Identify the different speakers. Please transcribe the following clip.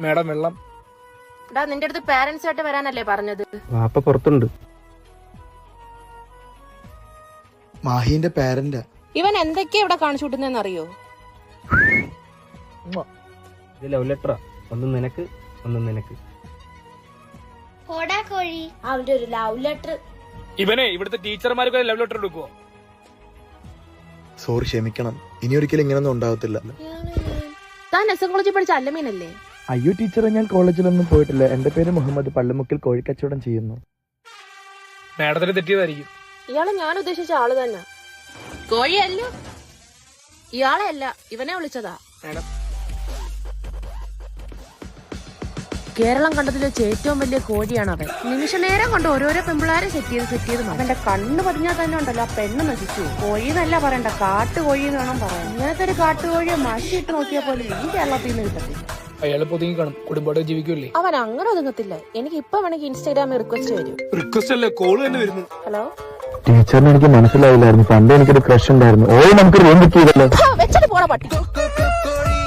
Speaker 1: Madam വെള്ളം.
Speaker 2: നിന്റെ അടുത്ത് പാരന്റ്സ് ആയിട്ട് വരാനല്ലേ പറഞ്ഞത്?
Speaker 3: വാപ്പ പുറത്തുണ്ട്.
Speaker 4: മാഹിന്റെ പാരന്റാ.
Speaker 2: ഇവൻ എന്തൊക്കെയാ ഇവിടെ കാണിച്ചു വിട്ടുന്നതെന്ന് അറിയോ?
Speaker 3: ഇത് ലവ് ലെറ്ററാ. ഒന്നും നിനക്ക്, ഒന്നും നിനക്ക്.
Speaker 2: അവന്റെ ഒരു ലവ് ലെറ്റർ.
Speaker 1: ഇവനെ ഇവിടുത്തെ ടീച്ചർമാർക്ക് ലവ് ലെറ്റർ എടുക്കുവോ?
Speaker 4: സോറി, ക്ഷമിക്കണം. ഇനി ഒരിക്കലും ഇങ്ങനൊന്നും ഉണ്ടാവത്തില്ല.
Speaker 2: താൻ എസ് എൻ കോളേജിൽ പഠിച്ച അല്ലമീനല്ലേ?
Speaker 5: അയ്യോ ടീച്ചറെ, ഞാൻ കോളേജിലൊന്നും പോയിട്ടില്ല. എന്റെ പേര് മുഹമ്മദ്. പള്ളിമുക്കിൽ കോഴിക്കച്ചവടം ചെയ്യുന്നു.
Speaker 1: മേഡത്തിന് തെറ്റിയതായിരിക്കും.
Speaker 2: ഇയാളെ ഞാൻ ഉദ്ദേശിച്ച ആള് തന്നെ. കോഴിയല്ല, ഇയാളെ അല്ല, ഇവനെ വിളിച്ചതാ.
Speaker 1: മേഡം
Speaker 2: കേരളം കണ്ടതിൽ വെച്ച് ഏറ്റവും വലിയ കോഴിയാണ് അവൻ. നിമിഷ നേരം കൊണ്ട് ഓരോരോ പെമ്പിളാരെ സെറ്റ് ചെയ്ത് അവന്റെ കണ്ണ് പതിഞ്ഞാൽ തന്നെ ഉണ്ടല്ലോ, ആ പെണ്ണ് നശിച്ചു. കോഴി എന്നല്ല പറയണ്ട, കാട്ടുകോഴി എന്ന് വേണം പറയാൻ. ഇങ്ങനത്തെ ഒരു കാട്ടുകോഴിയെ മഷിയിട്ട് നോക്കിയാൽ പോലും ഈ കേരളത്തിൽ നിന്ന് കിട്ടത്തില്ല.
Speaker 1: അയാള് പൊതുങ്ങി കാണും, കുടുംബത്തോടെ ജീവിക്കൂല്ലേ?
Speaker 2: അവൻ അങ്ങനെ ഒതുങ്ങത്തില്ല. എനിക്ക് ഇപ്പൊ വേണമെങ്കിൽ ഇൻസ്റ്റാഗ്രാമിൽ റിക്വസ്റ്റ് വരും.
Speaker 1: റിക്വസ്റ്റ് അല്ലേ, കോള് തന്നെ വരുന്നു.
Speaker 2: ഹലോ,
Speaker 5: ടീച്ചറിന് എനിക്ക് മനസ്സിലായില്ലായിരുന്നു. പണ്ട് എനിക്കൊരു ക്രഷ് ഉണ്ടായിരുന്നു. ഓ, നമുക്ക് റൂം ബുക്ക് ചെയ്തല്ലോ.
Speaker 2: വെച്ചിട്ട് പോണ പട്ടി.